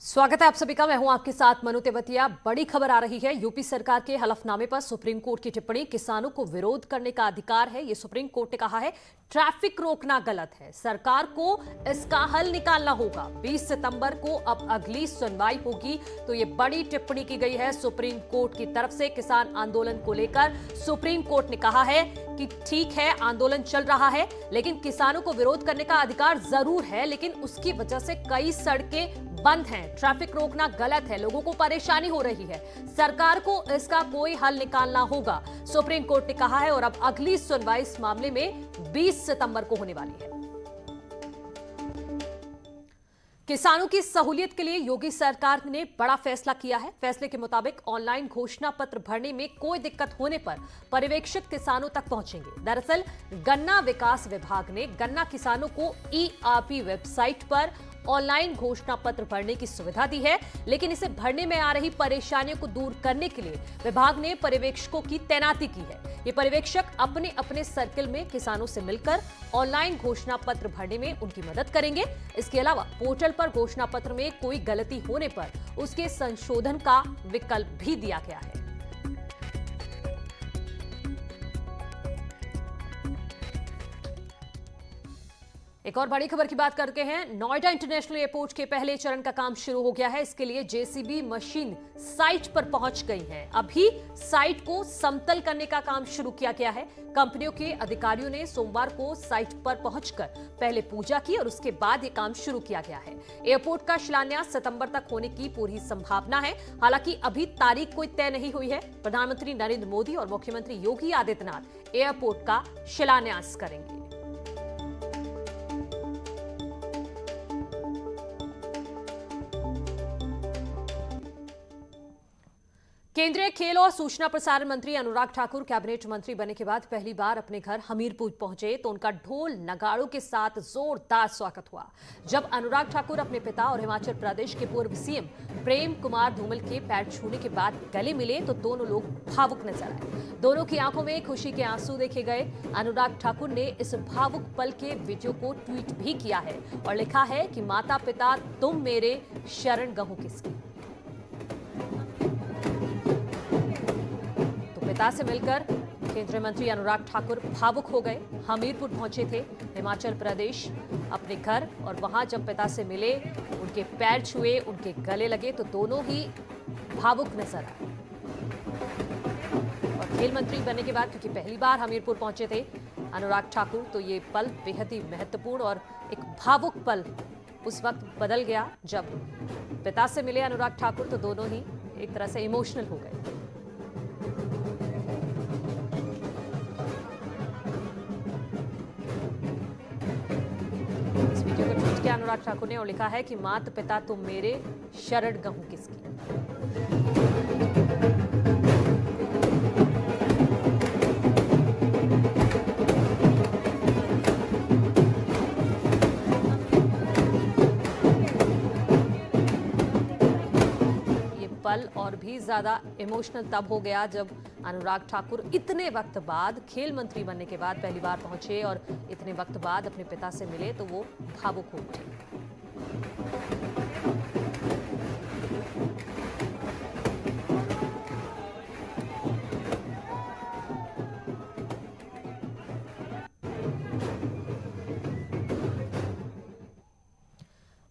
स्वागत है आप सभी का। मैं हूं आपके साथ मनु तेवतिया। बड़ी खबर आ रही है। यूपी सरकार के हलफनामे पर सुप्रीम कोर्ट की टिप्पणी। किसानों को विरोध करने का अधिकार है, ये सुप्रीम कोर्ट ने कहा है। ट्रैफिक रोकना गलत है, सरकार को इसका हल निकालना होगा। 20 सितंबर को अब अगली सुनवाई होगी। तो ये बड़ी टिप्पणी की गई है सुप्रीम कोर्ट की तरफ से किसान आंदोलन को लेकर। सुप्रीम कोर्ट ने कहा है कि ठीक है, आंदोलन चल रहा है, लेकिन किसानों को विरोध करने का अधिकार जरूर है, लेकिन उसकी वजह से कई सड़कें बंद हैं। ट्रैफिक रोकना गलत है, लोगों को परेशानी हो रही है, सरकार को इसका कोई हल निकालना होगा, सुप्रीम कोर्ट ने कहा है। और अब अगली सुनवाई इस मामले में 20 सितंबर को होने वाली है। किसानों की सहूलियत के लिए योगी सरकार ने बड़ा फैसला किया है। फैसले के मुताबिक ऑनलाइन घोषणा पत्र भरने में कोई दिक्कत होने पर पर्यवेक्षक किसानों तक पहुंचेंगे। दरअसल गन्ना विकास विभाग ने गन्ना किसानों को ERP वेबसाइट पर ऑनलाइन घोषणा पत्र भरने की सुविधा दी है, लेकिन इसे भरने में आ रही परेशानियों को दूर करने के लिए विभाग ने पर्यवेक्षकों की तैनाती की है। ये पर्यवेक्षक अपने अपने सर्किल में किसानों से मिलकर ऑनलाइन घोषणा पत्र भरने में उनकी मदद करेंगे। इसके अलावा पोर्टल पर घोषणा पत्र में कोई गलती होने पर उसके संशोधन का विकल्प भी दिया गया है। एक और बड़ी खबर की बात करते हैं। नोएडा इंटरनेशनल एयरपोर्ट के पहले चरण का काम शुरू हो गया है। इसके लिए JCB मशीन साइट पर पहुंच गई है। अभी साइट को समतल करने का काम शुरू किया गया है। कंपनियों के अधिकारियों ने सोमवार को साइट पर पहुंचकर पहले पूजा की और उसके बाद ये काम शुरू किया गया है। एयरपोर्ट का शिलान्यास सितंबर तक होने की पूरी संभावना है। हालांकि अभी तारीख कोई तय नहीं हुई है। प्रधानमंत्री नरेंद्र मोदी और मुख्यमंत्री योगी आदित्यनाथ एयरपोर्ट का शिलान्यास करेंगे। केंद्रीय खेल और सूचना प्रसारण मंत्री अनुराग ठाकुर कैबिनेट मंत्री बने के बाद पहली बार अपने घर हमीरपुर पहुंचे तो उनका ढोल नगाड़ों के साथ जोरदार स्वागत हुआ। जब अनुराग ठाकुर अपने पिता और हिमाचल प्रदेश के पूर्व CM प्रेम कुमार धूमल के पैर छूने के बाद गले मिले तो दोनों लोग भावुक नजर आए। दोनों की आंखों में खुशी के आंसू देखे गए। अनुराग ठाकुर ने इस भावुक पल के वीडियो को ट्वीट भी किया है और लिखा है कि माता पिता तुम मेरे, शरण गहूं किसकी। पिता से मिलकर केंद्रीय मंत्री अनुराग ठाकुर भावुक हो गए। हमीरपुर पहुंचे थे हिमाचल प्रदेश अपने घर, और वहां जब पिता से मिले, उनके पैर छुए, उनके गले लगे तो दोनों ही भावुक नजर आए। और खेल मंत्री बनने के बाद, क्योंकि पहली बार हमीरपुर पहुंचे थे अनुराग ठाकुर, तो ये पल बेहद ही महत्वपूर्ण और एक भावुक पल उस वक्त बदल गया जब पिता से मिले अनुराग ठाकुर, तो दोनों ही एक तरह से इमोशनल हो गए। इस वीडियो को ट्वीट किया अनुराग ठाकुर ने और लिखा है कि माता पिता तुम मेरे, शरण गहूं किसकी। ये पल और भी ज्यादा इमोशनल तब हो गया जब अनुराग ठाकुर इतने वक्त बाद, खेल मंत्री बनने के बाद पहली बार पहुंचे और इतने वक्त बाद अपने पिता से मिले तो वो भावुक हो उठे।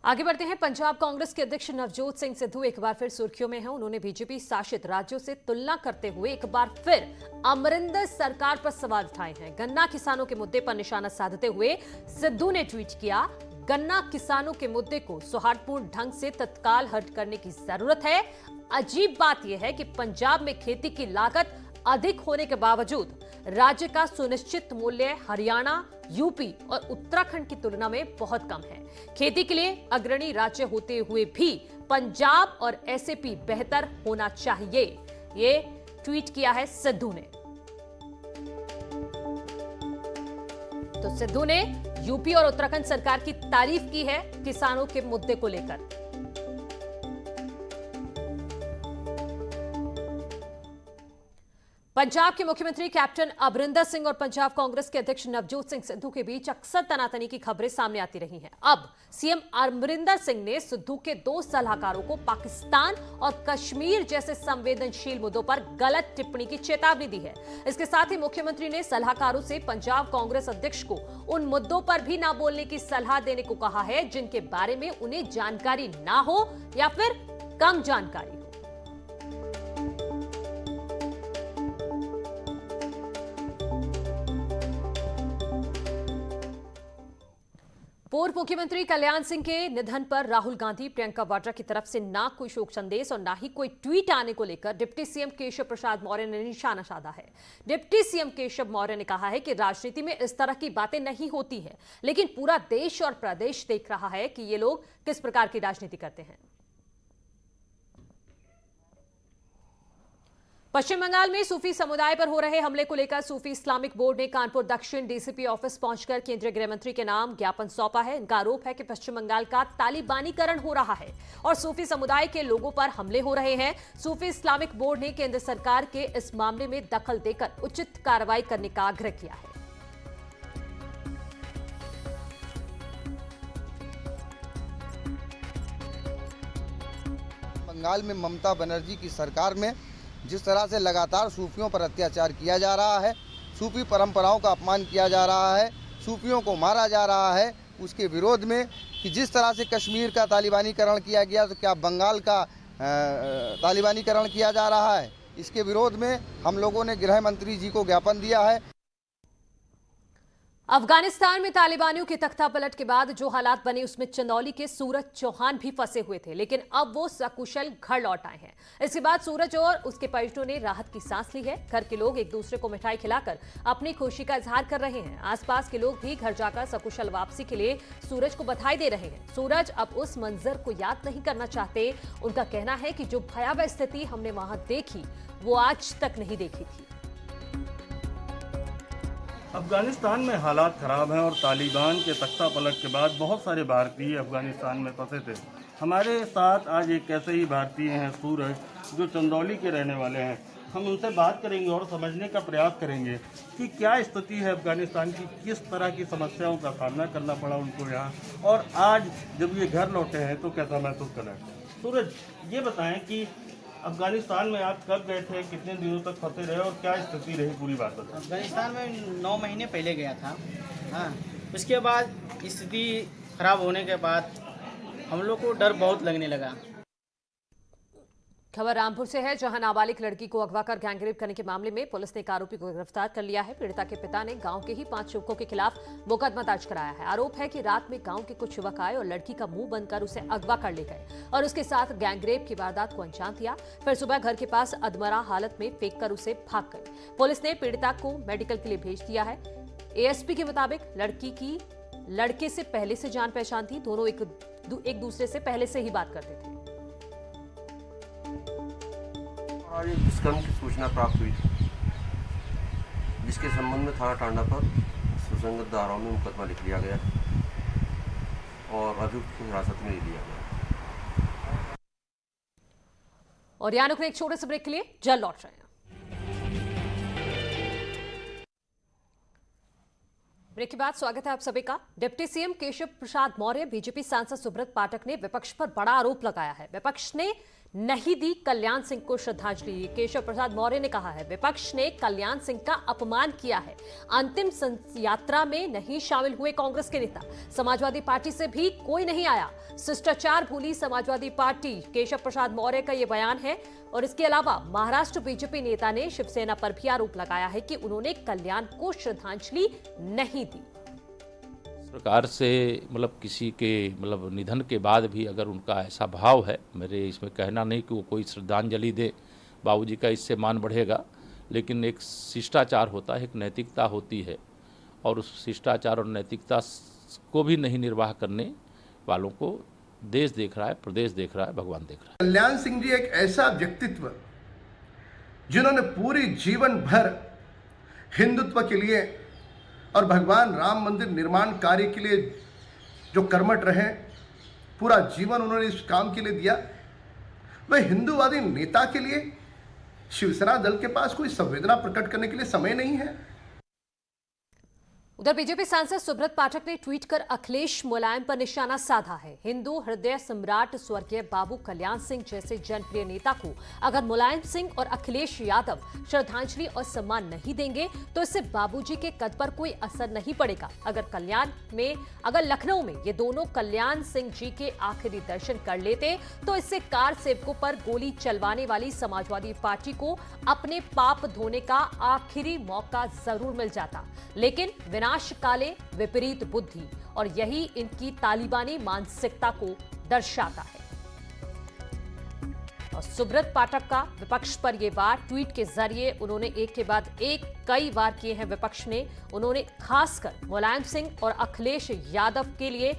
आगे बढ़ते हैं। पंजाब कांग्रेस के अध्यक्ष नवजोत सिंह सिद्धू एक बार फिर सुर्खियों में हैं। उन्होंने बीजेपी शासित राज्यों से तुलना करते हुए एक बार फिर अमरिंदर सरकार पर सवाल उठाए हैं। गन्ना किसानों के मुद्दे पर निशाना साधते हुए सिद्धू ने ट्वीट किया, गन्ना किसानों के मुद्दे को सौहार्दपूर्ण ढंग से तत्काल हल करने की जरूरत है। अजीब बात यह है कि पंजाब में खेती की लागत अधिक होने के बावजूद राज्य का सुनिश्चित मूल्य हरियाणा, यूपी और उत्तराखंड की तुलना में बहुत कम है। खेती के लिए अग्रणी राज्य होते हुए भी पंजाब और SAP बेहतर होना चाहिए, ये ट्वीट किया है सिद्धू ने। तो सिद्धू ने यूपी और उत्तराखंड सरकार की तारीफ की है किसानों के मुद्दे को लेकर। पंजाब के मुख्यमंत्री कैप्टन अमरिंदर सिंह और पंजाब कांग्रेस के अध्यक्ष नवजोत सिंह सिद्धू के बीच अक्सर तनातनी की खबरें सामने आती रही हैं। अब सीएम अमरिंदर सिंह ने सिद्धू के 2 सलाहकारों को पाकिस्तान और कश्मीर जैसे संवेदनशील मुद्दों पर गलत टिप्पणी की चेतावनी दी है। इसके साथ ही मुख्यमंत्री ने सलाहकारों से पंजाब कांग्रेस अध्यक्ष को उन मुद्दों पर भी न बोलने की सलाह देने को कहा है जिनके बारे में उन्हें जानकारी ना हो या फिर कम जानकारी हो। पूर्व मुख्यमंत्री कल्याण सिंह के निधन पर राहुल गांधी, प्रियंका वाड्रा की तरफ से ना कोई शोक संदेश और ना ही कोई ट्वीट आने को लेकर डिप्टी सीएम केशव प्रसाद मौर्य ने निशाना साधा है। डिप्टी सीएम केशव मौर्य ने कहा है कि राजनीति में इस तरह की बातें नहीं होती है, लेकिन पूरा देश और प्रदेश देख रहा है कि ये लोग किस प्रकार की राजनीति करते हैं। पश्चिम बंगाल में सूफी समुदाय पर हो रहे हमले को लेकर सूफी इस्लामिक बोर्ड ने कानपुर दक्षिण डीसीपी ऑफिस पहुंचकर केंद्रीय गृह मंत्री के नाम ज्ञापन सौंपा है। इनका आरोप है कि पश्चिम बंगाल का तालिबानीकरण हो रहा है और सूफी समुदाय के लोगों पर हमले हो रहे हैं। सूफी इस्लामिक बोर्ड ने केंद्र सरकार के इस मामले में दखल देकर उचित कार्रवाई करने का आग्रह किया है। बंगाल में ममता बनर्जी की सरकार में जिस तरह से लगातार सूफियों पर अत्याचार किया जा रहा है, सूफी परंपराओं का अपमान किया जा रहा है, सूफियों को मारा जा रहा है, उसके विरोध में कि जिस तरह से कश्मीर का तालिबानीकरण किया गया तो क्या बंगाल का तालिबानीकरण किया जा रहा है, इसके विरोध में हम लोगों ने गृह मंत्री जी को ज्ञापन दिया है। अफगानिस्तान में तालिबानियों की तख्तापलट के बाद जो हालात बने उसमें चंदौली के सूरज चौहान भी फंसे हुए थे, लेकिन अब वो सकुशल घर लौट आए हैं। इसके बाद सूरज और उसके परिजनों ने राहत की सांस ली है। घर के लोग एक दूसरे को मिठाई खिलाकर अपनी खुशी का इजहार कर रहे हैं। आसपास के लोग भी घर जाकर सकुशल वापसी के लिए सूरज को बधाई दे रहे हैं। सूरज अब उस मंजर को याद नहीं करना चाहते। उनका कहना है कि जो भयावह स्थिति हमने वहां देखी वो आज तक नहीं देखी थी। अफगानिस्तान में हालात ख़राब हैं और तालिबान के तख्ता पलट के बाद बहुत सारे भारतीय अफगानिस्तान में फंसे थे। हमारे साथ आज एक ऐसे ही भारतीय हैं सूरज, जो चंदौली के रहने वाले हैं। हम उनसे बात करेंगे और समझने का प्रयास करेंगे कि क्या स्थिति है अफगानिस्तान की, किस तरह की समस्याओं का सामना करना पड़ा उनको यहाँ, और आज जब ये घर लौटे हैं तो कैसा महसूस कर रहे हैं। सूरज, ये बताएं कि अफगानिस्तान में आप कब गए थे, कितने दिनों तक फंसे रहे और क्या स्थिति रही, पूरी बात बताएं। अफगानिस्तान में 9 महीने पहले गया था। हाँ, उसके बाद स्थिति खराब होने के बाद हम लोग को डर बहुत लगने लगा। खबर रामपुर से है, जहां नाबालिग लड़की को अगवा कर गैंगरेप करने के मामले में पुलिस ने एक आरोपी को गिरफ्तार कर लिया है। पीड़िता के पिता ने गांव के ही 5 युवकों के खिलाफ मुकदमा दर्ज कराया है। आरोप है कि रात में गांव के कुछ युवक आए और लड़की का मुंह बंद कर उसे अगवा कर ले गए और उसके साथ गैंगरेप की वारदात को अंजाम दिया। फिर सुबह घर के पास अधमरा हालत में फेंक कर उसे भाग गए। पुलिस ने पीड़िता को मेडिकल के लिए भेज दिया है। एएसपी के मुताबिक लड़की की लड़के से पहले से जान पहचान थी। दोनों एक दूसरे से पहले से ही बात करते थे। आज एक दुष्कर्म की सूचना प्राप्त हुई थी, जिसके संबंध में थाना टांडा पर सुसंगत धाराओं में मुकदमा लिख लिया गया और अभियुक्त को हिरासत में लिया गया। और यहाँ रुकने एक छोटे से ब्रेक के लिए जल्द लौट रहे हैं। ब्रेक के बाद स्वागत है आप सभी का। Deputy CM Keshav Prasad Maurya, BJP सांसद सुब्रत पाठक ने विपक्ष पर बड़ा आरोप लगाया है। विपक्ष ने नहीं दी कल्याण सिंह को श्रद्धांजलि। केशव प्रसाद मौर्य ने कहा है विपक्ष ने कल्याण सिंह का अपमान किया है। अंतिम यात्रा में नहीं शामिल हुए कांग्रेस के नेता। समाजवादी पार्टी से भी कोई नहीं आया। शिष्टाचार भूली समाजवादी पार्टी, केशव प्रसाद मौर्य का यह बयान है। और इसके अलावा महाराष्ट्र बीजेपी नेता ने शिवसेना पर भी आरोप लगाया है कि उन्होंने कल्याण को श्रद्धांजलि नहीं दी। सरकार से किसी के निधन के बाद भी अगर उनका ऐसा भाव है, मेरे इसमें कहना नहीं कि वो कोई श्रद्धांजलि दे, बाबूजी का इससे मान बढ़ेगा, लेकिन एक शिष्टाचार होता है, एक नैतिकता होती है, और उस शिष्टाचार और नैतिकता को भी नहीं निर्वाह करने वालों को देश देख रहा है, प्रदेश देख रहा है, भगवान देख रहा है। कल्याण सिंह जी एक ऐसा व्यक्तित्व जिन्होंने पूरी जीवन भर हिंदुत्व के लिए और भगवान राम मंदिर निर्माण कार्य के लिए जो कर्मठ रहे, पूरा जीवन उन्होंने इस काम के लिए दिया। वह हिंदूवादी नेता के लिए शिवसेना दल के पास कोई संवेदना प्रकट करने के लिए समय नहीं है। उधर बीजेपी सांसद सुब्रत पाठक ने ट्वीट कर अखिलेश मुलायम पर निशाना साधा है। हिंदू हृदय सम्राट स्वर्गीय बाबू कल्याण सिंह जैसे जनप्रिय नेता को अगर मुलायम सिंह और अखिलेश यादव श्रद्धांजलि और सम्मान नहीं देंगे तो इससे बाबूजी के कद पर कोई असर नहीं पड़ेगा। अगर लखनऊ में ये दोनों कल्याण सिंह जी के आखिरी दर्शन कर लेते तो इससे कार सेवकों पर गोली चलवाने वाली समाजवादी पार्टी को अपने पाप धोने का आखिरी मौका जरूर मिल जाता। लेकिन विनाश काले विपरीत बुद्धि और यही इनकी तालिबानी मानसिकता को दर्शाता है। और सुब्रत पाठक का विपक्ष पर यह वार ट्वीट के जरिए उन्होंने एक के बाद एक कई वार किए हैं। विपक्ष ने उन्होंने खासकर मुलायम सिंह और अखिलेश यादव के लिए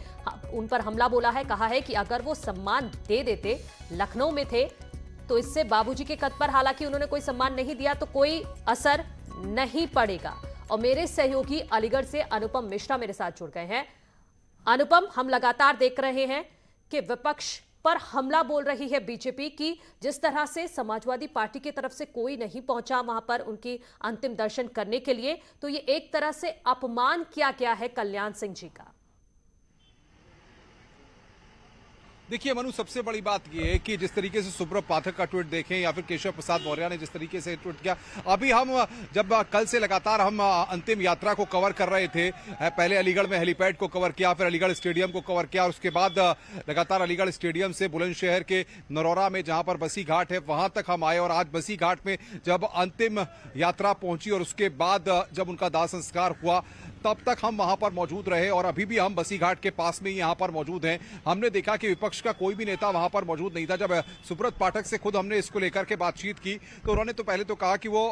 उन पर हमला बोला है। कहा है कि अगर वो सम्मान दे देते, लखनऊ में थे, तो इससे बाबूजी के कद पर हालांकि उन्होंने कोई सम्मान नहीं दिया तो कोई असर नहीं पड़ेगा। और मेरे सहयोगी अलीगढ़ से अनुपम मिश्रा मेरे साथ जुड़ गए हैं। अनुपम, हम लगातार देख रहे हैं कि विपक्ष पर हमला बोल रही है बीजेपी की। जिस तरह से समाजवादी पार्टी की तरफ से कोई नहीं पहुंचा वहां पर उनकी अंतिम दर्शन करने के लिए, तो ये एक तरह से अपमान किया गया है कल्याण सिंह जी का। देखिए मनु, सबसे बड़ी बात यह है कि जिस तरीके से सुब्रत पाठक का ट्वीट देखें या फिर केशव प्रसाद मौर्य ने जिस तरीके से ट्वीट किया, अभी हम जब कल से लगातार हम अंतिम यात्रा को कवर कर रहे थे, पहले अलीगढ़ में हेलीपैड को कवर किया, फिर अलीगढ़ स्टेडियम को कवर किया और उसके बाद लगातार अलीगढ़ स्टेडियम से बुलंदशहर के नरौरा में जहां पर बसी घाट है वहां तक हम आए और आज बसी घाट में जब अंतिम यात्रा पहुंची और उसके बाद जब उनका दाह संस्कार हुआ तब तक हम वहां पर मौजूद रहे और अभी भी हम बसी घाट के पास में यहां पर मौजूद हैं। हमने देखा कि विपक्ष का कोई भी नेता वहां पर मौजूद नहीं था। जब सुब्रत पाठक से खुद हमने इसको लेकर के बातचीत की तो उन्होंने तो पहले तो कहा कि वो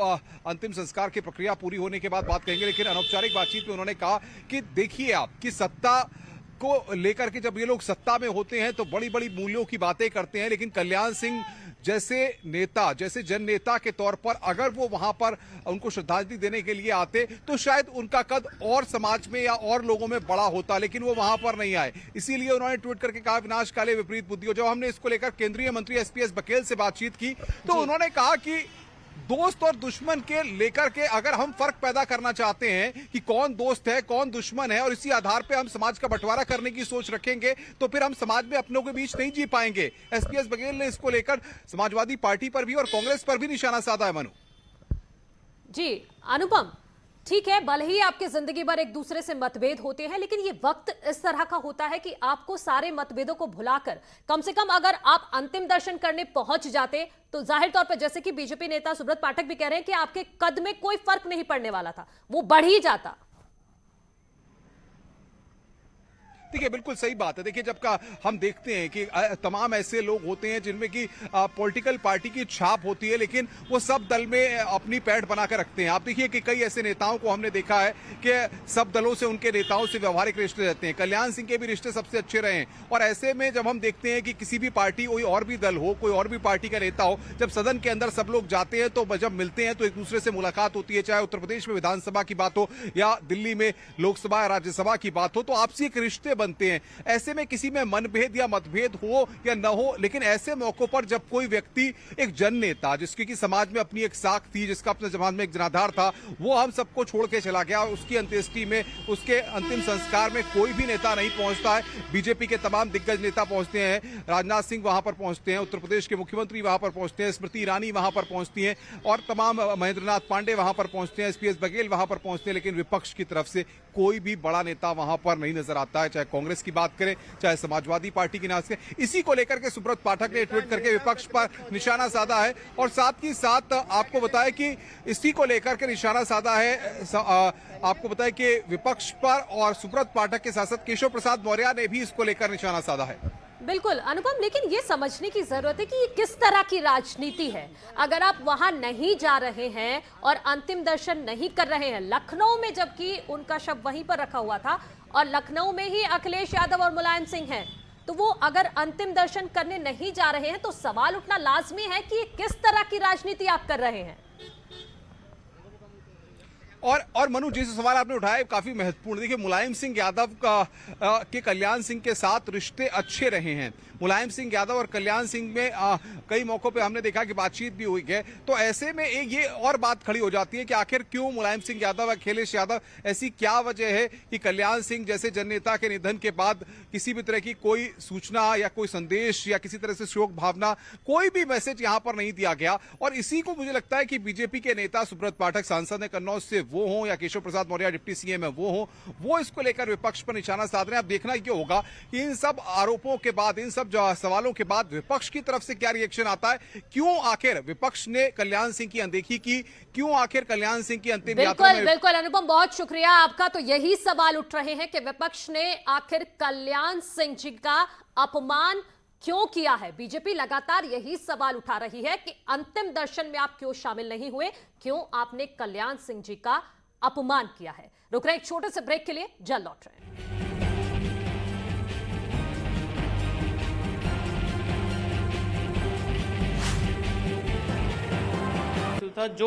अंतिम संस्कार की प्रक्रिया पूरी होने के बाद बात कहेंगे, लेकिन अनौपचारिक बातचीत में उन्होंने कहा कि देखिए आप कि सत्ता को लेकर के जब ये लोग सत्ता में होते हैं तो बड़ी बड़ी मूल्यों की बातें करते हैं, लेकिन कल्याण सिंह जैसे नेता, जैसे जन नेता के तौर पर अगर वो वहां पर उनको श्रद्धांजलि देने के लिए आते तो शायद उनका कद और समाज में या और लोगों में बड़ा होता, लेकिन वो वहां पर नहीं आए। इसीलिए उन्होंने ट्वीट करके कहा विनाश काले विपरीत बुद्धि। जब हमने इसको लेकर केंद्रीय मंत्री एसपीएस बघेल से बातचीत की तो उन्होंने कहा कि दोस्त और दुश्मन के लेकर के अगर हम फर्क पैदा करना चाहते हैं कि कौन दोस्त है कौन दुश्मन है और इसी आधार पे हम समाज का बंटवारा करने की सोच रखेंगे तो फिर हम समाज में अपनों के बीच नहीं जी पाएंगे। एसपीएस बघेल ने इसको लेकर समाजवादी पार्टी पर भी और कांग्रेस पर भी निशाना साधा है। मनु जी अनुपम, ठीक है, भले ही आपकी जिंदगी भर एक दूसरे से मतभेद होते हैं, लेकिन ये वक्त इस तरह का होता है कि आपको सारे मतभेदों को भुलाकर कम से कम अगर आप अंतिम दर्शन करने पहुंच जाते तो जाहिर तौर पर, जैसे कि बीजेपी नेता सुब्रत पाठक भी कह रहे हैं कि आपके कद में कोई फर्क नहीं पड़ने वाला था, वो बढ़ ही जाता। देखिए बिल्कुल सही बात है। देखिए जब का हम देखते हैं कि तमाम ऐसे लोग होते हैं जिनमें कि पॉलिटिकल पार्टी की छाप होती है, लेकिन वो सब दल में अपनी पैठ बनाकर रखते हैं। आप देखिए कि कई ऐसे नेताओं को हमने देखा है कि सब दलों से उनके नेताओं से व्यवहारिक रिश्ते रहते हैं। कल्याण सिंह के भी रिश्ते सबसे अच्छे रहे हैं और ऐसे में जब हम देखते हैं कि किसी भी पार्टी, कोई और भी दल हो, कोई और भी पार्टी का नेता हो, जब सदन के अंदर सब लोग जाते हैं तो जब मिलते हैं तो एक दूसरे से मुलाकात होती है, चाहे उत्तर प्रदेश में विधानसभा की बात हो या दिल्ली में लोकसभा या राज्यसभा की बात हो, तो आपसी एक रिश्ते बनते हैं। ऐसे में किसी में मनभेद या मतभेद हो या न हो, लेकिन ऐसे मौकों पर जब कोई व्यक्ति एक जन नेता जिसकी कि समाज में अपनी एक साख थी, जिसका अपने समाज में एक जनाधार था, वो हम सबको छोड़ के चला गया, उसकी अंत्येष्टि में, उसके अंतिम संस्कार में कोई भी नेता नहीं पहुंचता है। बीजेपी के तमाम दिग्गज नेता पहुंचते हैं, राजनाथ सिंह वहां पर पहुंचते हैं, उत्तर प्रदेश के मुख्यमंत्री वहां पर पहुंचते हैं, स्मृति ईरानी वहां पर पहुंचती हैं और तमाम महेंद्रनाथ पांडे वहां पर पहुंचते हैं, एसपीएस बघेल वहां पर पहुंचते हैं, लेकिन विपक्ष की तरफ से कोई भी बड़ा नेता वहां पर नहीं नजर आता है, चाहे कांग्रेस की बात करें चाहे समाजवादी पार्टी की नाम से। इसी को लेकर के सुब्रत पाठक ने ट्वीट करके विपक्ष पर निशाना साधा है और साथ ही साथ आपको बताया कि इसी को लेकर के निशाना साधा है, आपको बताया कि विपक्ष पर और सुब्रत पाठक के सांसद केशव प्रसाद मौर्य ने भी इसको लेकर निशाना साधा है। बिल्कुल अनुपम, लेकिन ये समझने की जरूरत है कि ये किस तरह की राजनीति है। अगर आप वहां नहीं जा रहे हैं और अंतिम दर्शन नहीं कर रहे हैं, लखनऊ में जबकि उनका शव वहीं पर रखा हुआ था और लखनऊ में ही अखिलेश यादव और मुलायम सिंह हैं, तो वो अगर अंतिम दर्शन करने नहीं जा रहे हैं तो सवाल उठना लाजमी है कि ये किस तरह की राजनीति आप कर रहे हैं। और मनु, जिस सवाल आपने उठाया काफी महत्वपूर्ण। देखिए मुलायम सिंह यादव के कल्याण सिंह के साथ रिश्ते अच्छे रहे हैं। मुलायम सिंह यादव और कल्याण सिंह में कई मौकों पे हमने देखा कि बातचीत भी हुई है। तो ऐसे में एक ये और बात खड़ी हो जाती है कि आखिर क्यों मुलायम सिंह यादव, अखिलेश यादव, ऐसी क्या वजह है कि कल्याण सिंह जैसे जननेता के निधन के बाद किसी भी तरह की कोई सूचना या कोई संदेश या किसी तरह से शोक भावना, कोई भी मैसेज यहां पर नहीं दिया गया। और इसी को मुझे लगता है कि बीजेपी के नेता सुब्रत पाठक सांसद है कन्नौज से वो हों या केशव प्रसाद मौर्य डिप्टी सीएम है वो हों, वो इसको लेकर विपक्ष पर निशाना साध रहे हैं। अब देखना ये होगा कि इन सब आरोपों के बाद, इन सब सवालों के बाद विपक्ष की तरफ से क्या रिएक्शन आता है। क्यों आखिर विपक्ष ने कल्याण सिंह की अनदेखी की, क्यों आखिर कल्याण सिंह की अंतिम यात्रा में। बिल्कुल अनुपम, बहुत शुक्रिया आपका। तो यही सवाल उठ रहे हैं कि विपक्ष ने आखिर कल्याण सिंह जी का अपमान क्यों किया है। बीजेपी लगातार यही सवाल उठा रही है कि अंतिम दर्शन में आप क्यों शामिल नहीं हुए, क्यों आपने कल्याण सिंह जी का अपमान किया है। रुक रहे एक छोटे से ब्रेक के लिए, जल्द लौट रहे हैं। जो